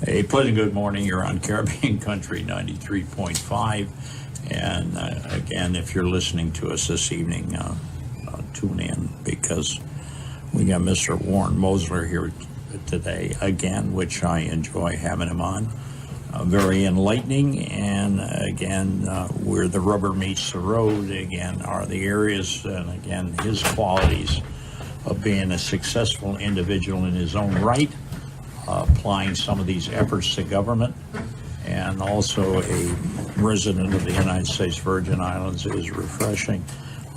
A pleasant good morning. You're on Caribbean Country 93.5. And again, if you're listening to us this evening, tune in because we got Mr. Warren Mosler here today again, which I enjoy having him on. Very enlightening. And again, where the rubber meets the road, again, are the areas and again, his qualities of being a successful individual in his own right. Applying some of these efforts to government, and also a resident of the United States Virgin Islands is refreshing.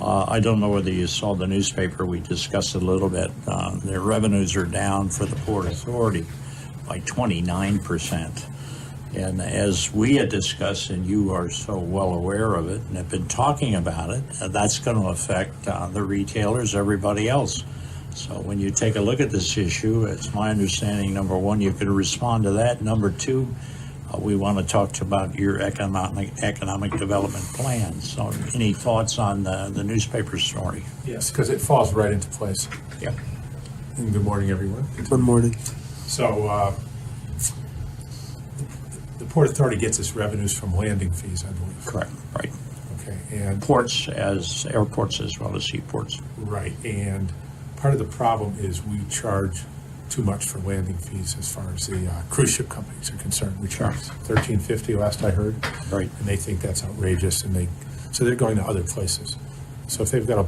I don't know whether you saw the newspaper, we discussed it a little bit. Their revenues are down for the Port Authority by 29%. And as we had discussed, and you are so well aware of it and have been talking about it, that's going to affect the retailers, everybody else. So when you take a look at this issue, it's my understanding, number one, you could respond to that. Number two, we want to talk about your economic development plan. So any thoughts on the newspaper story? Yes, because it falls right into place. Yeah. And good morning, everyone. Good morning. So the Port Authority gets its revenues from landing fees, I believe. Correct, right. Okay, and Ports as airports as well as seaports. right, and part of the problem is we charge too much for landing fees as far as the cruise ship companies are concerned. We charge $13.50 last I heard, Right. and they think that's outrageous, and so they're going to other places. So if they've got a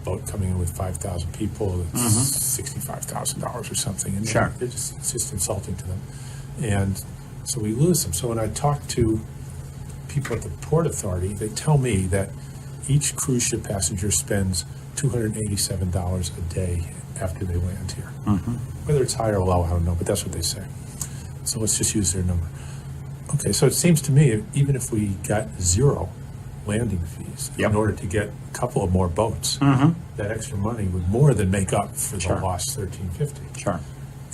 boat coming in with 5,000 people, it's $65,000 or something, and Sure. it's just insulting to them, and so we lose them. So when I talk to people at the Port Authority, they tell me that each cruise ship passenger spends $287 a day after they land here. Whether it's high or low, I don't know, but that's what they say. So let's just use their number. Okay, so it seems to me, even if we got zero landing fees Yep. in order to get a couple of more boats, that extra money would more than make up for the Sure. lost $13.50. Sure.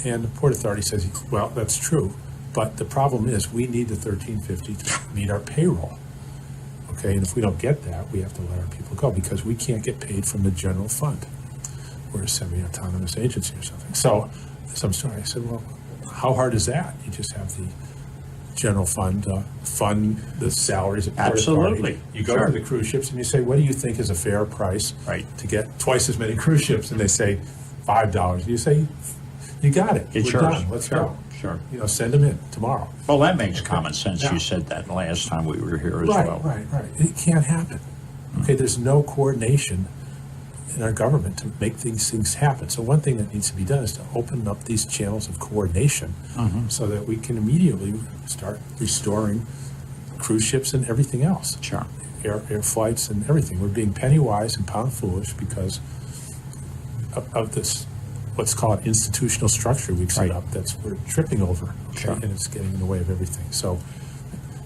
And the Port Authority says, well, that's true, but the problem is we need the $13.50 to meet our payroll. Okay, and if we don't get that, we have to let our people go because we can't get paid from the general fund. We're a semi-autonomous agency or something. So, some story. I said, well, how hard is that? You just have the general fund fund the salaries of Port Absolutely. Authority. You go Sure. to the cruise ships and you say, what do you think is a fair price Right. to get twice as many cruise ships? And they say $5. You say, you got it. It's We're yours. done. Let's Sure. go. Sure. You know, send them in tomorrow. Well, that makes common sense. Yeah. You said that last time we were here as Right, well. right. It can't happen. Okay, there's no coordination in our government to make these things happen. So one thing that needs to be done is to open up these channels of coordination so that we can immediately start restoring cruise ships and everything else. Sure. Air flights and everything. We're being penny wise and pound foolish because of this, let's call it institutional structure we've set Right. up that's we're tripping over, okay, Sure. and it's getting in the way of everything. So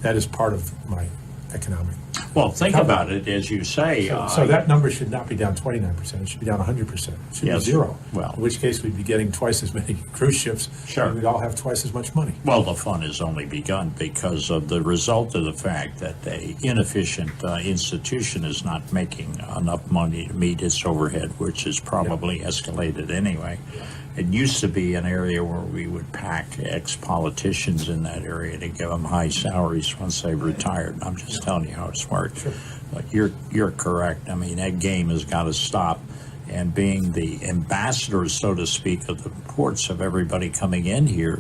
that is part of my economic. Well, think about it, as you say. So that number should not be down 29%. It should be down 100%. It should Yes. be zero. Well. In which case we'd be getting twice as many cruise ships. Sure. And we'd all have twice as much money. Well, the fun has only begun because of the result of the fact that the inefficient institution is not making enough money to meet its overhead, which is probably escalated anyway. It used to be an area where we would pack ex-politicians in that area to give them high salaries once they retired. And I'm just telling you how it's worked. Sure. But you're correct. I mean, that game has got to stop. And being the ambassadors, so to speak, of the ports of everybody coming in here,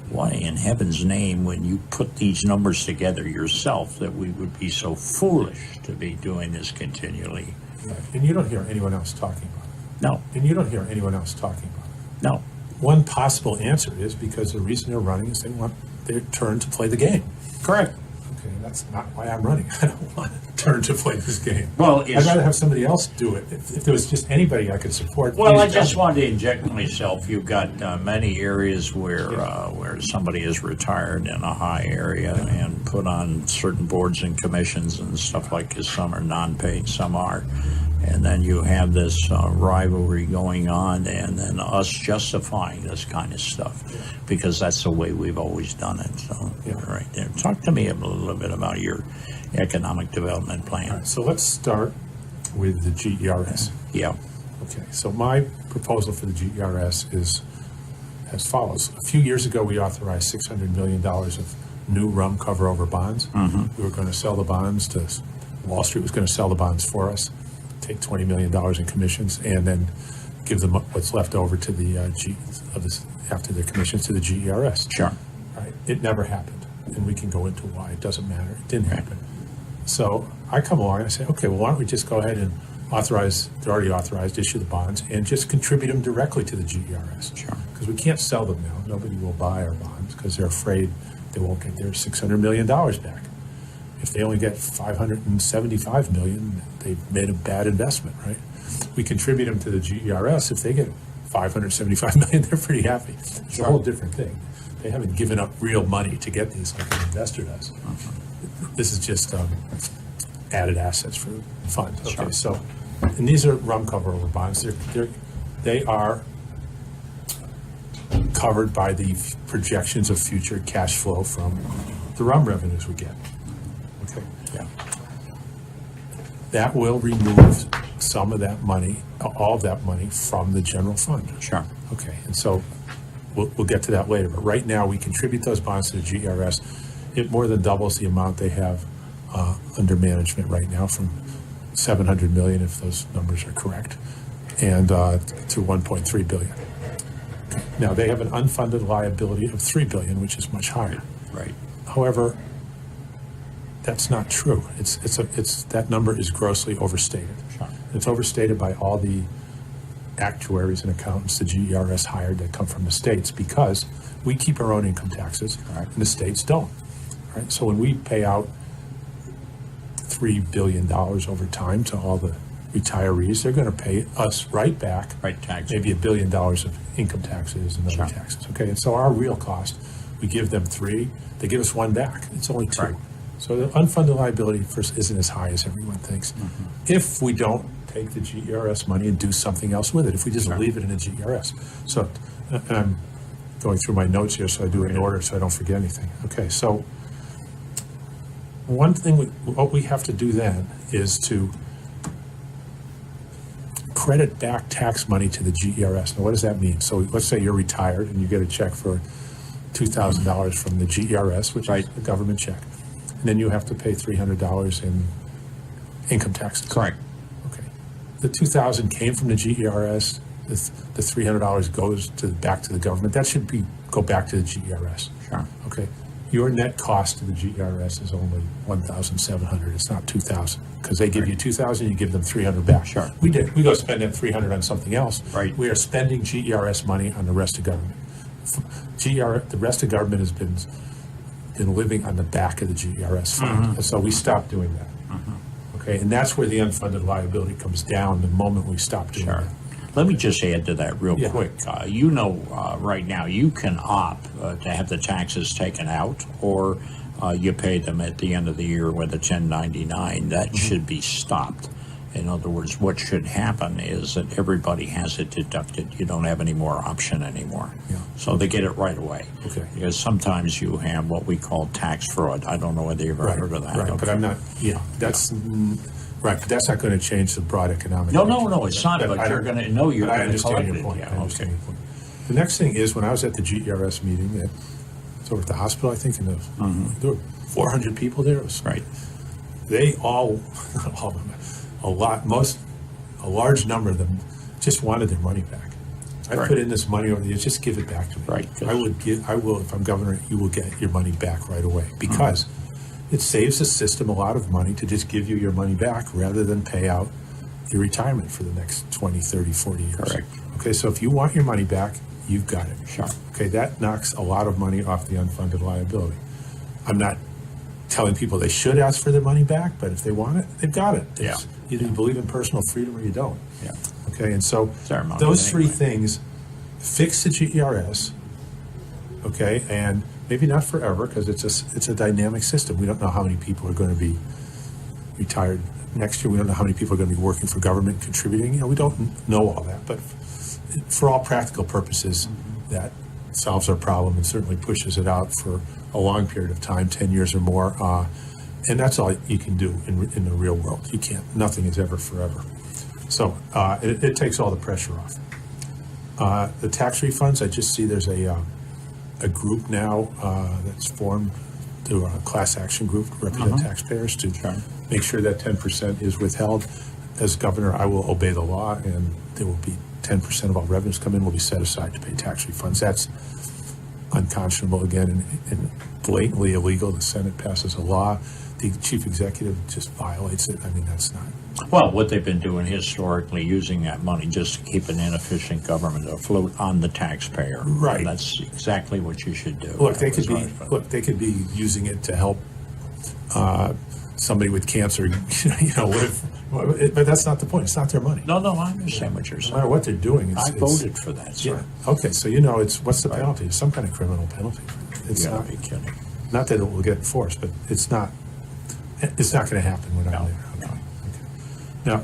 why in heaven's name, when you put these numbers together yourself, that we would be so foolish to be doing this continually? Right. And you don't hear anyone else talking about it. No, And you don't hear anyone else talking about it. no. One possible answer is because the reason they're running is they want their turn to play the game. Correct. Okay, that's not why I'm running. I don't want a turn to play this game. Well, I'd it's- rather have somebody else do it. If there was just anybody I could support. Well, I please tell just me. wanted to inject myself. You've got many areas where somebody is retired in a high area and put on certain boards and commissions and stuff like this. Some are non-paid, some are. And then you have this rivalry going on, and then us justifying this kind of stuff because that's the way we've always done it. So, right there. Talk to me a little bit about your economic development plan. All right, so let's start with the GERS. Yeah. Okay, so my proposal for the GERS is as follows. A few years ago, we authorized $600 million of new rum cover over bonds. We were going to sell the bonds to Wall Street was going to sell the bonds for us, take $20 million in commissions, and then give them what's left over to the after the commissions to the GERS. Sure. Right. It never happened, and we can go into why. It doesn't matter. It didn't happen. So I come along and I say, okay, well, why don't we just go ahead and authorize, they're already authorized, issue the bonds, and just contribute them directly to the GERS. Sure. Because we can't sell them now. Nobody will buy our bonds because they're afraid they won't get their $600 million back. If they only get $575 million, they've made a bad investment, right? We contribute them to the GERS. If they get $575 million, they're pretty happy. It's a whole different thing. They haven't given up real money to get these like an investor does. This is just added assets for the fund. Okay, so, and these are rum cover over bonds. They are covered by the projections of future cash flow from the rum revenues we get. Okay. Yeah. That will remove some of that money, all of that money from the general fund. Sure. Okay, and so we'll get to that later. But right now, we contribute those bonds to the GERS. It more than doubles the amount they have under management right now, from $700 million, if those numbers are correct, and to $1.3 billion. Now, they have an unfunded liability of $3 billion, which is much higher. Right. However, that's not true. It's that number is grossly overstated. Sure. It's overstated by all the actuaries and accountants the GERS hired that come from the states, because we keep our own income taxes, right, and the states don't. Right? So when we pay out $3 billion over time to all the retirees, they're going to pay us right back, right, tax, maybe $1 billion of income taxes and other taxes. Okay, and so our real cost, we give them $3, they give us $1 back. It's only $2. Right. So the unfunded liability first isn't as high as everyone thinks. If we don't take the GERS money and do something else with it, if we just leave it in the GERS. So, and I'm going through my notes here, so I do it in order so I don't forget anything. Okay, so one thing, what we have to do then is to credit back tax money to the GERS. Now, what does that mean? So let's say you're retired and you get a check for $2,000 from the GERS, which is a government check. And then you have to pay $300 in income taxes. Correct. Okay. The $2,000 came from the GERS. The $300 goes back to the government. That should go back to the GERS. Sure. Okay. Your net cost to the GERS is only $1,700. It's not $2,000, because they give you $2,000, you give them $300 back. Sure. We go spend that $300 on something else. Right. We are spending GERS money on the rest of government. The rest of government has been living on the back of the GERS fund, and so we stopped doing that. Okay, and that's where the unfunded liability comes down the moment we stop doing that. Let me just add to that real quick. Right now, you can opt to have the taxes taken out, or you pay them at the end of the year with a 1099. That should be stopped. In other words, what should happen is that everybody has it deducted. You don't have any more option anymore. Yeah. So they get it right away. Okay. Because sometimes you have what we call tax fraud. I don't know whether you've ever heard of that. Right, Okay. but I'm not, that's, right, but that's not going to change the broad economic. No, it's not, but you're going to know you're going to understand your point. I understand your point. The next thing is, when I was at the GERS meeting, it was over at the hospital, I think, and there were 400 people there. It was, right. They all of them, a large number of them just wanted their money back. I put in this money over the years, just give it back to me. Right. I will, if I'm governor, you will get your money back right away, because it saves the system a lot of money to just give you your money back rather than pay out your retirement for the next 20, 30, 40 years. Correct. Okay, so if you want your money back, you've got it. Sure. Okay, that knocks a lot of money off the unfunded liability. I'm not telling people they should ask for their money back, but if they want it, they've got it. Either you believe in personal freedom or you don't. Yeah. Okay, and so those three anyway. things: fix the GERS, okay, and maybe not forever, because it's a dynamic system. We don't know how many people are going to be retired next year. We don't know how many people are going to be working for government, contributing. We don't know all that, but for all practical purposes, that solves our problem and certainly pushes it out for a long period of time, 10 years or more. And that's all you can do in the real world. You can't. Nothing is ever forever. So it takes all the pressure off. The tax refunds, I just see there's a group now that's formed to a class action group to represent taxpayers to make sure that 10% is withheld. As governor, I will obey the law, and there will be 10% of all revenues come in will be set aside to pay tax refunds. That's unconscionable again and blatantly illegal. The Senate passes a law. The chief executive just violates it. I mean, that's not. Well, what they've been doing historically, using that money just to keep an inefficient government afloat on the taxpayer. Right. And that's exactly what you should do. Look, they could be using it to help somebody with cancer. But that's not the point. It's not their money. No, I understand what you're saying. No matter what they're doing, I voted for that, sir. Yeah. Okay, so it's what's the penalty? It's some kind of criminal penalty. It's You gotta not. be kidding. Not that it will get enforced, but it's not. It's not going to happen when I'm there. No. Okay. Now,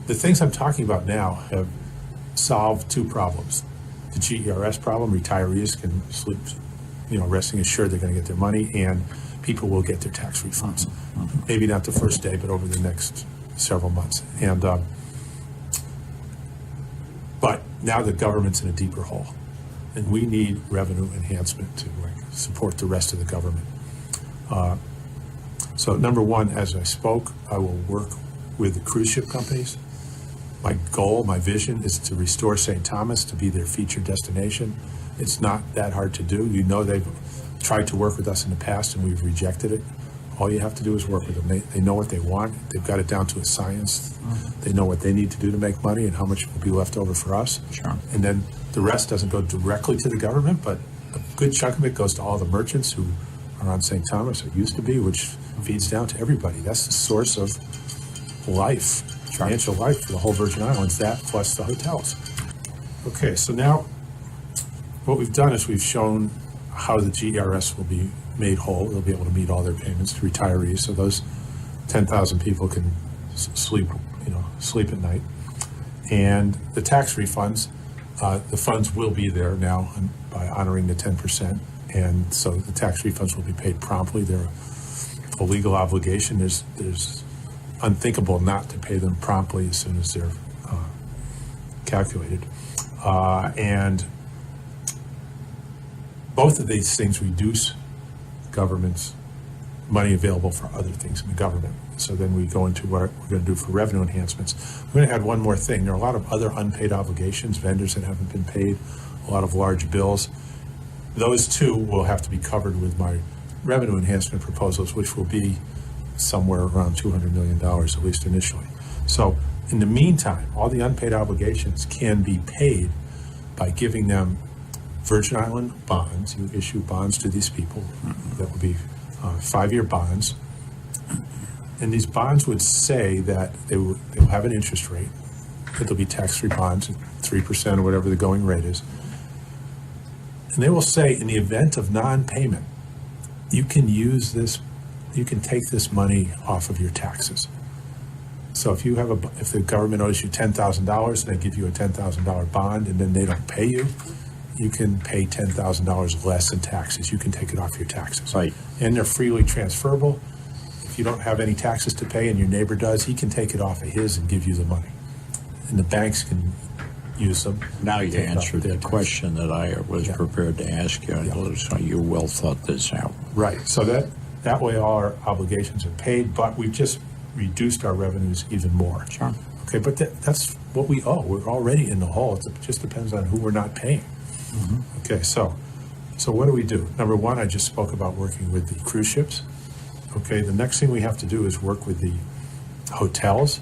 the things I'm talking about now have solved two problems: the GERS problem. Retirees can sleep, resting assured they're going to get their money, and people will get their tax refunds. Maybe not the first day, but over the next several months. And but now the government's in a deeper hole, and we need revenue enhancement to support the rest of the government. So number one, as I spoke, I will work with the cruise ship companies. My goal, my vision is to restore St. Thomas to be their featured destination. It's not that hard to do. They've tried to work with us in the past and we've rejected it. All you have to do is work with them. They know what they want. They've got it down to a science. They know what they need to do to make money and how much will be left over for us. Sure. And then the rest doesn't go directly to the government, but a good chunk of it goes to all the merchants who are on St. Thomas, or used to be, which feeds down to everybody. That's the source of life, financial life for the whole Virgin Islands, that plus the hotels. Okay, so now what we've done is we've shown how the GERS will be made whole. They'll be able to meet all their payments to retirees, so those 10,000 people can sleep at night. And the tax refunds, the funds will be there now by honoring the 10%, and so the tax refunds will be paid promptly. They're a legal obligation. There's unthinkable not to pay them promptly as soon as they're calculated. And both of these things reduce government's money available for other things in the government. So then we go into what we're going to do for revenue enhancements. I'm going to add one more thing. There are a lot of other unpaid obligations, vendors that haven't been paid, a lot of large bills. Those too will have to be covered with my revenue enhancement proposals, which will be somewhere around $200 million, at least initially. So in the meantime, all the unpaid obligations can be paid by giving them Virgin Island bonds. You issue bonds to these people that will be 5-year bonds. And these bonds would say that they'll have an interest rate, that they'll be tax-free bonds, 3% or whatever the going rate is. And they will say, in the event of non-payment, you can take this money off of your taxes. So if the government owes you $10,000 and they give you a $10,000 bond and then they don't pay you, you can pay $10,000 less in taxes. You can take it off your taxes. Right. And they're freely transferable. If you don't have any taxes to pay and your neighbor does, he can take it off of his and give you the money. And the banks can use them. Now you answered the question that I was prepared to ask you. It looks like you well thought this out. Right. So that way all our obligations are paid, but we've just reduced our revenues even more. Sure. Okay, but that's what we owe. We're already in the hole. It just depends on who we're not paying. Okay, so what do we do? Number one, I just spoke about working with the cruise ships. Okay, the next thing we have to do is work with the hotels.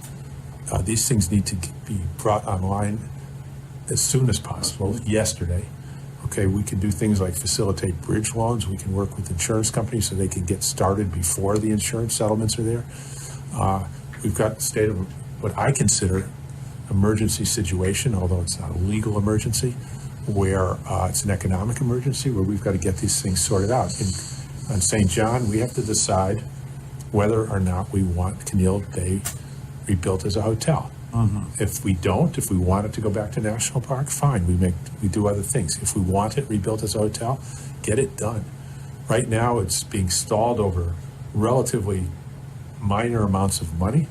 These things need to be brought online as soon as possible, yesterday. Okay, we can do things like facilitate bridge loans. We can work with insurance companies so they can get started before the insurance settlements are there. We've got a state of what I consider emergency situation, although it's not a legal emergency, where it's an economic emergency, where we've got to get these things sorted out. On St. John, we have to decide whether or not we want Canil Bay rebuilt as a hotel. If we don't, if we want it to go back to National Park, fine, we do other things. If we want it rebuilt as a hotel, get it done. Right now, it's being stalled over relatively minor amounts of money.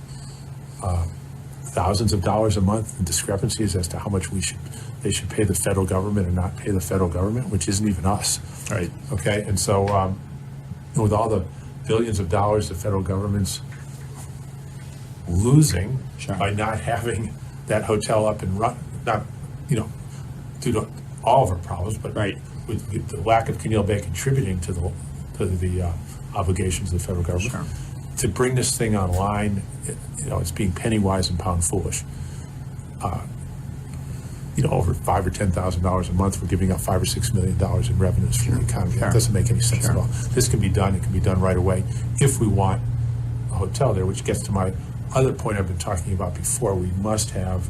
thousands of dollars a month in discrepancies as to how much they should pay the federal government or not pay the federal government, which isn't even us. Right. Okay, and so with all the billions of dollars the federal government's losing by not having that hotel up and run, not, due to all of our problems, but with the lack of Keneal Bay contributing to the obligations of the federal government. Sure. To bring this thing online, it's being penny wise and pound foolish. Over $5,000 or $10,000 a month, we're giving up $5 or $6 million in revenues for the economy. That doesn't make any sense at all. This can be done. It can be done right away if we want a hotel there, which gets to my other point I've been talking about before. We must have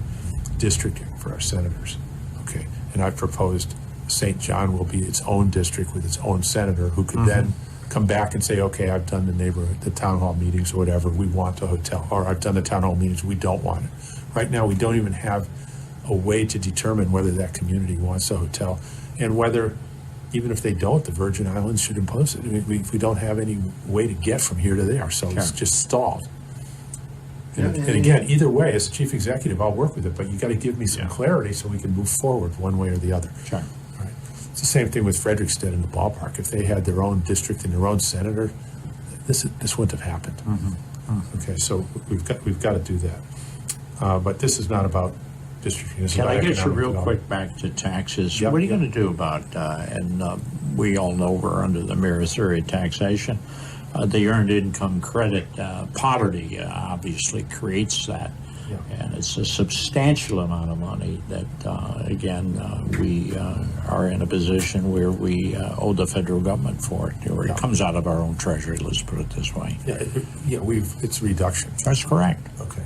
districting for our senators. Okay, and I've proposed St. John will be its own district with its own senator who could then come back and say, okay, I've done the town hall meetings or whatever, we want a hotel, or I've done the town hall meetings, we don't want it. Right now, we don't even have a way to determine whether that community wants a hotel, and whether, even if they don't, the Virgin Islands should impose it. I mean, we don't have any way to get from here to there, so it's just stalled. And again, either way, as the chief executive, I'll work with it, but you got to give me some clarity so we can move forward one way or the other. Sure. All right. It's the same thing with Frederickstead in the ballpark. If they had their own district and their own senator, this wouldn't have happened. Okay, so we've got to do that. But this is not about districting. Can I get you real quick back to taxes? Yep. What are you going to do about, and we all know we're under the mirror theory of taxation, the earned income credit, poverty obviously creates that. Yeah. And it's a substantial amount of money that, we are in a position where we owe the federal government for it, or it comes out of our own treasury, let's put it this way. It's reduction. That's correct. Okay,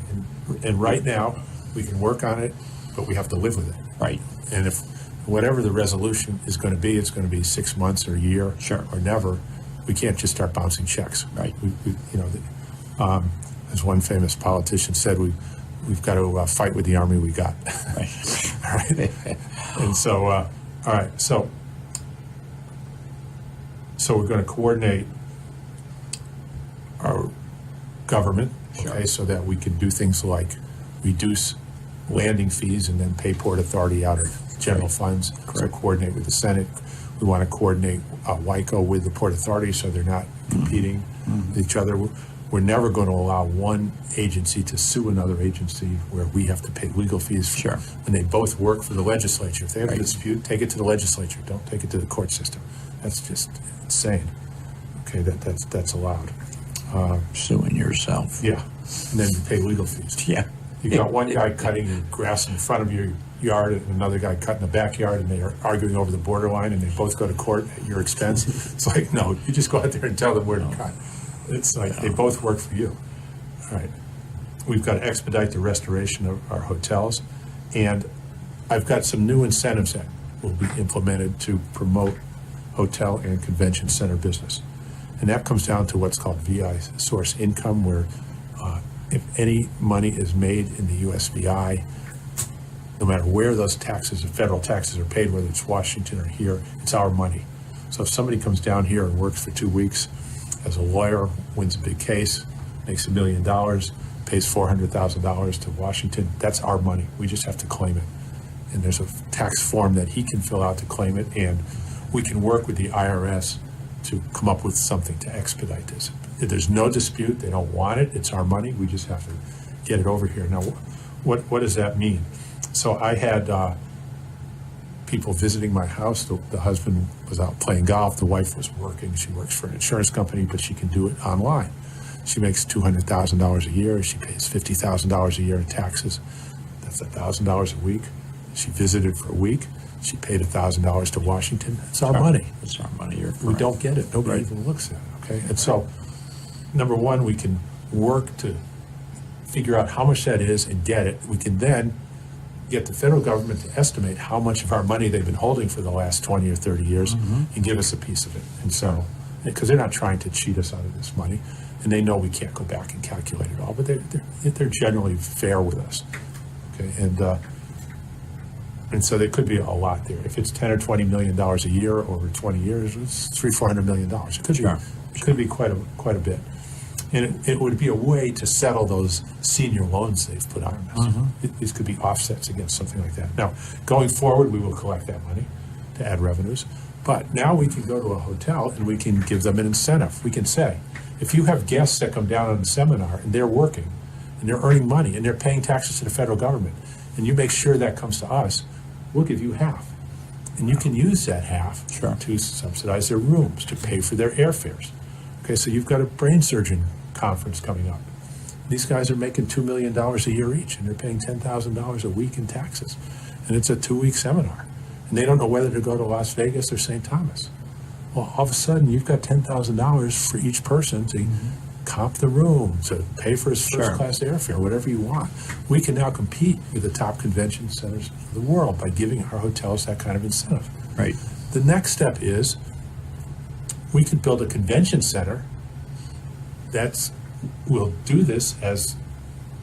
and right now, we can work on it, but we have to live with it. Right. And if whatever the resolution is going to be, it's going to be 6 months or a year or never. We can't just start bouncing checks. Right. As one famous politician said, we've got to fight with the army we got. Right. All right. And so, all right. So we're going to coordinate our government, okay, so that we can do things like reduce landing fees and then pay Port Authority out of general funds. So coordinate with the Senate. We want to coordinate WICO with the Port Authority so they're not competing with each other. We're never going to allow one agency to sue another agency where we have to pay legal fees. And they both work for the legislature. If they have a dispute, take it to the legislature. Don't take it to the court system. That's just insane. Okay, that's allowed. Suing yourself. Yeah, and then you pay legal fees. Yeah. You got one guy cutting your grass in front of your yard and another guy cutting the backyard, and they are arguing over the borderline, and they both go to court at your expense. It's like, no, you just go out there and tell them where to cut. It's like they both work for you. All right. We've got to expedite the restoration of our hotels, and I've got some new incentives that will be implemented to promote hotel and convention center business. And that comes down to what's called VI source income, where if any money is made in the USVI, no matter where those taxes, the federal taxes are paid, whether it's Washington or here, it's our money. So if somebody comes down here and works for 2 weeks as a lawyer, wins a big case, makes $1 million, pays $400,000 to Washington, that's our money. We just have to claim it. And there's a tax form that he can fill out to claim it, and we can work with the IRS to come up with something to expedite this. If there's no dispute, they don't want it, it's our money, we just have to get it over here. Now, what does that mean? So I had people visiting my house. The husband was out playing golf, the wife was working. She works for an insurance company, but she can do it online. She makes $200,000 a year, she pays $50,000 a year in taxes. That's $1,000 a week. She visited for a week. She paid $1,000 to Washington. It's our money. It's our money. We don't get it. Nobody even looks at it. Okay, and so number one, we can work to figure out how much that is and get it. We can then get the federal government to estimate how much of our money they've been holding for the last 20 or 30 years and give us a piece of it. And so, because they're not trying to cheat us out of this money, and they know we can't go back and calculate it all, but they're generally fair with us. Okay, and so there could be a lot there. If it's $10 or $20 million a year over 20 years, it's $300-400 million. It could be quite a bit. And it would be a way to settle those senior loans they've put on us. These could be offsets against something like that. Now, going forward, we will collect that money to add revenues. But now we can go to a hotel and we can give them an incentive. We can say, if you have guests that come down on a seminar and they're working and they're earning money and they're paying taxes to the federal government, and you make sure that comes to us, we'll give you half. And you can use that half to subsidize their rooms, to pay for their airfares. Okay, so you've got a brain surgeon conference coming up. These guys are making $2 million a year each, and they're paying $10,000 a week in taxes. And it's a 2-week seminar. And they don't know whether to go to Las Vegas or St. Thomas. Well, all of a sudden, you've got $10,000 for each person to comp the room, to pay for his first-class airfare, whatever you want. We can now compete with the top convention centers of the world by giving our hotels that kind of incentive. Right. The next step is we could build a convention center will do this as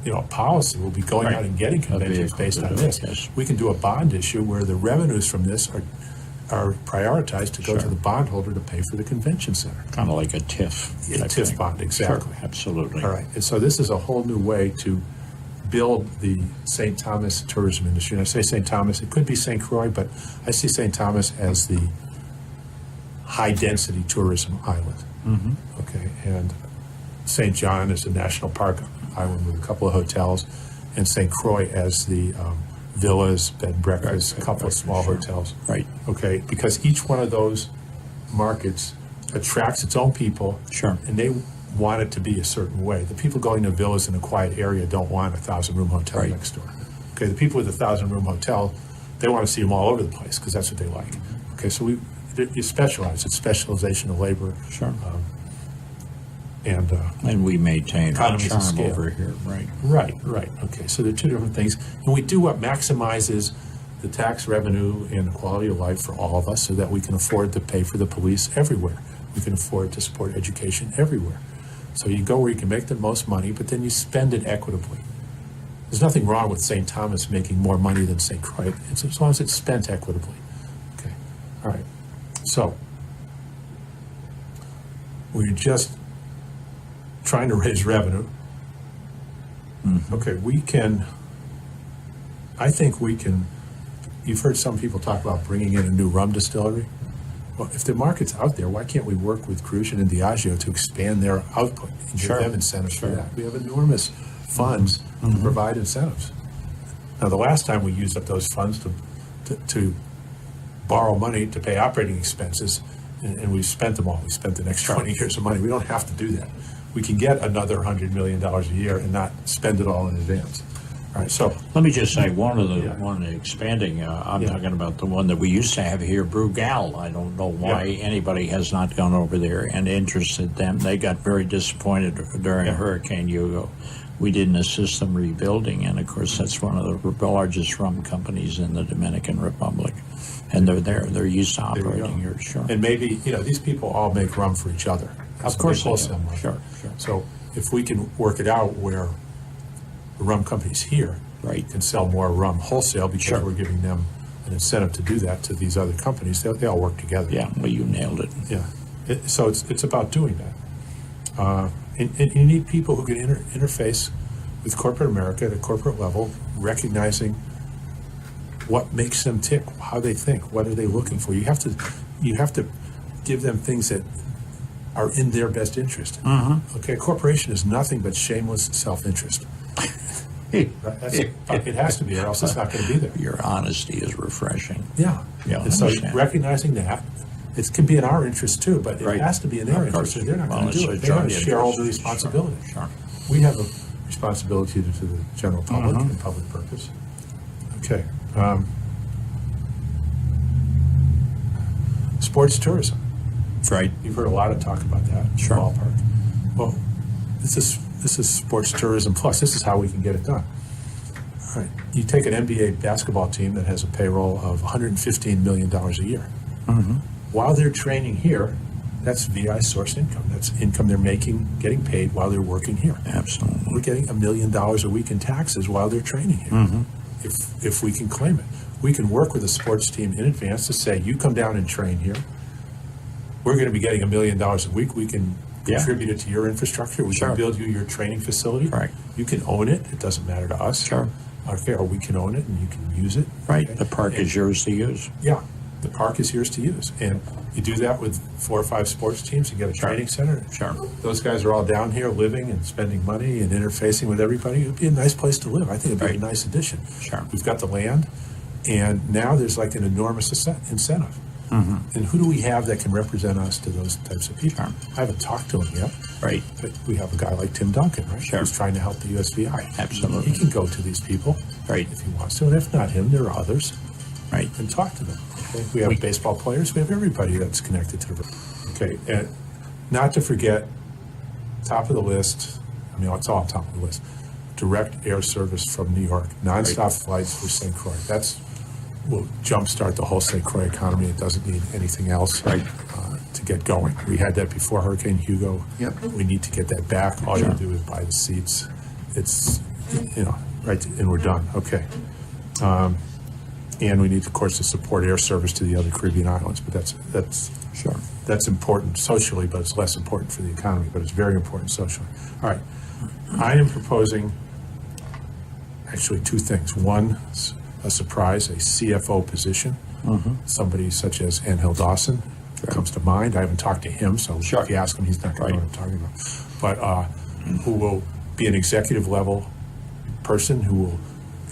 a policy. We'll be going out and getting conventions based on this. Yes. We can do a bond issue where the revenues from this are prioritized to go to the bondholder to pay for the convention center. Kind of like a TIF. A TIF bond, exactly. Sure, absolutely. All right. And so this is a whole new way to build the St. Thomas tourism industry. And I say St. Thomas, it could be St. Croix, but I see St. Thomas as the high-density tourism island. Okay. And St. John is a national park island with a couple of hotels, and St. Croix as the villas, bed and breakfast, a couple of small hotels. Right. Okay, because each one of those markets attracts its own people. Sure. And they want it to be a certain way. The people going to villas in a quiet area don't want a 1,000-room hotel next door. Okay, the people with a 1,000-room hotel, they want to see them all over the place because that's what they like. Okay, so you specialize. It's specialization of labor. Sure. And we maintain our economies of charm scale. over here, right? Right. Okay, so there are two different things. And we do what maximizes the tax revenue and the quality of life for all of us so that we can afford to pay for the police everywhere. We can afford to support education everywhere. So you go where you can make the most money, but then you spend it equitably. There's nothing wrong with St. Thomas making more money than St. Croix, as long as it's spent equitably. Okay, all right. So we're just trying to raise revenue. Okay, I think we can, you've heard some people talk about bringing in a new rum distillery. Well, if the market's out there, why can't we work with Crucian and Diageo to expand their output and give them incentives for that? We have enormous funds to provide incentives. Now, the last time we used up those funds to borrow money to pay operating expenses, and we spent them all. We spent the next 20 years of money. We don't have to do that. We can get another $100 million a year and not spend it all in advance. All right, so let me just say one of the expanding. I'm talking about the one that we used to have here, Brugal. I don't know why anybody has not gone over there and interested them. They got very disappointed during Hurricane Hugo. We didn't assist them rebuilding, and of course that's one of the largest rum companies in the Dominican Republic, and they're there. They're used to operating here. Sure. And maybe these people all make rum for each other. Of course, wholesale market. Sure. So if we can work it out where the rum companies here can sell more rum wholesale because we're giving them an incentive to do that to these other companies, they all work together. Yeah, well, you nailed it. Yeah. So it's about doing that. And you need people who can interface with corporate America at a corporate level, recognizing what makes them tick, how they think, what are they looking for. You have to give them things that are in their best interest. Okay, a corporation is nothing but shameless self-interest. Right? It has to be, or else it's not going to be there. Your honesty is refreshing. Yeah. And so recognizing that, it can be in our interest too, but it has to be in their interest, or they're not going to do it. They have a shareholder responsibility. Sure. We have a responsibility to the general public and public purpose. Okay. Sports tourism. Right. You've heard a lot of talk about that. Sure. Ballpark. Well, this is sports tourism plus. This is how we can get it done. All right. You take an NBA basketball team that has a payroll of $115 million a year. While they're training here, that's VI source income. That's income they're making, getting paid while they're working here. Absolutely. We're getting $1 million a week in taxes while they're training here. If we can claim it. We can work with a sports team in advance to say, you come down and train here. We're going to be getting $1 million a week. We can Yeah. contribute it to your infrastructure. We Sure. can build you your training facility. Right. You can own it. It doesn't matter to us. Sure. Okay, or we can own it and you can use it. Right. Okay? The park is yours to use. Yeah, the park is yours to use. And you do that with 4 or 5 sports teams. You get a training center. Sure. Those guys are all down here living and spending money and interfacing with everybody. It would be a nice place to live. I think it would be Right. a nice addition. Sure. We've got the land, and now there's like an enormous incentive. And who do we have that can represent us to those types of people? Sure. I haven't talked to him yet. Right. But we have a guy like Tim Duncan, right? Sure. Who's trying to help the USVI. Absolutely. He can go to these people Right. if he wants to, and if not him, there are others, Right. and talk to them. Okay? We have baseball players. We have everybody that's connected to the. Okay, and not to forget, top of the list. I mean, it's all top of the list. Direct air service from New York, nonstop flights for St. Croix. That's will jumpstart the whole St. Croix economy. It doesn't need anything else to get going. We had that before Hurricane Hugo. Yep. We need to get that back. All you do is buy the seats. It's, right, and we're done. Okay. And we need, of course, to support air service to the other Caribbean islands. But that's Sure. that's important socially, but it's less important for the economy. But it's very important socially. All right. I am proposing actually 2 things. One, a surprise, a CFO position. Somebody such as Angel Dawson comes to mind. I haven't talked to him, so Sure. if you ask him, he's not going to know what I'm talking about. But who will be an executive level person who will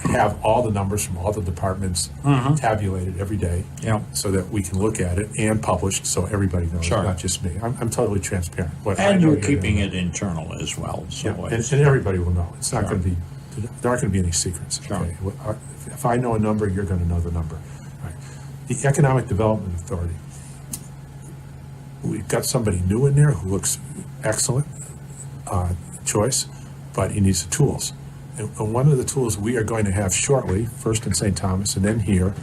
have all the numbers from all the departments tabulated every day, Yeah. so that we can look at it and published, so everybody knows, Sure. not just me. I'm totally transparent. What I And know, you're gonna keeping know. it internal as well. So Yeah, and, it's- and everybody will know. It's not Sure. going to be, there aren't going to be any secrets. Sure. Okay? If I know a number, you're going to know the number. All right. The Economic Development Authority, we've got somebody new in there who looks excellent choice, but he needs the tools. And one of the tools we are going to have shortly, first in St. Thomas and then here,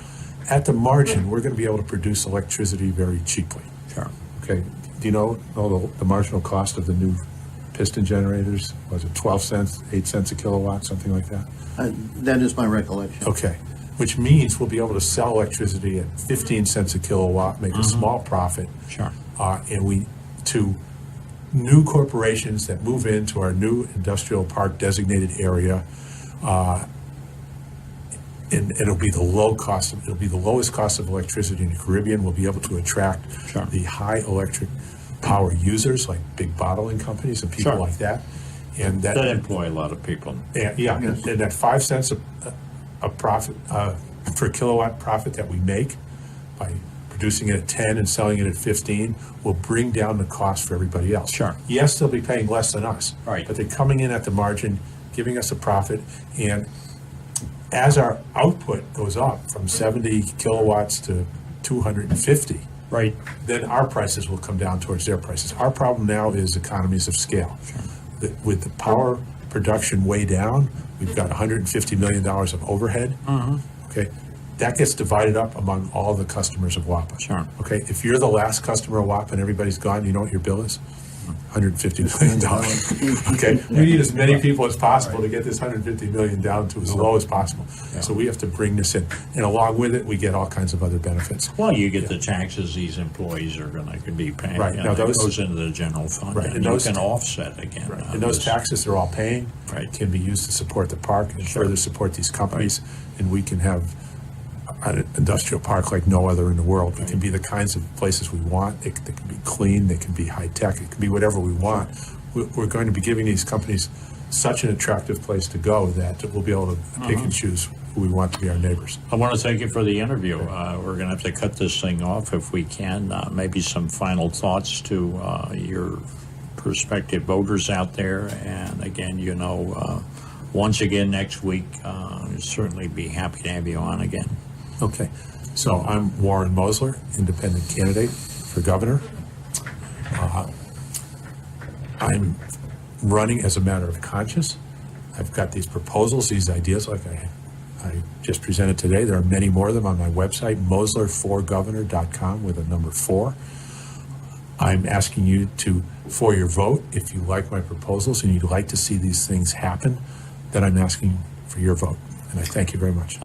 at the margin, we're going to be able to produce electricity very cheaply. Sure. Okay, do you know the marginal cost of the new piston generators? Was it 12 cents, 8 cents a kilowatt, something like that? That is my recollection. Okay, which means we'll be able to sell electricity at 15 cents a kilowatt, make a small profit. Sure. And to new corporations that move into our new industrial park designated area, and it'll be the lowest cost of electricity in the Caribbean. We'll be able to attract Sure. the high electric power users like big bottling companies and people Sure. like that. And that employ a lot of people. yeah, Yes. and that 5 cents a profit per kilowatt profit that we make by producing it at 10 and selling it at 15 will bring down the cost for everybody else. Sure. Yes, they'll be paying less than us. Right. But they're coming in at the margin, giving us a profit, and as our output goes up from 70 kilowatts to 250, Right. then our prices will come down towards their prices. Our problem now is economies of scale. With the power production way down, we've got $150 million of overhead. Okay, that gets divided up among all the customers of WAPA. Sure. Okay, if you're the last customer of WAPA and everybody's gone, you know what your bill is? $150 million. Okay, we need as many people as possible to get this $150 million down to as low as possible. So we have to bring this in, and along with it, we get all kinds of other benefits. Well, you get the taxes these employees are going to be paying. Right. You Now know, those- that goes into the general fund. Right, And and you those can ta- offset again. And those this. taxes they're all paying Right. can be used to support the park and Sure. further support these companies, and we can have an industrial park like no other in the world. It can be the kinds of places we want. They can be clean, they can be high-tech, it can be whatever we want. We're going to be giving these companies such an attractive place to go that we'll be able to pick and choose who we want to be our neighbors. I want to thank you for the interview. We're going to have to cut this thing off if we can. Maybe some final thoughts to your prospective voters out there. And again, once again next week, I'll certainly be happy to have you on again. Okay, so I'm Warren Mosler, independent candidate for governor. I'm running as a matter of conscience. I've got these proposals, these ideas like I just presented today. There are many more of them on my website, mosler4governor.com with a number 4. I'm asking you for your vote. If you like my proposals and you'd like to see these things happen, then I'm asking for your vote. And I thank you very much.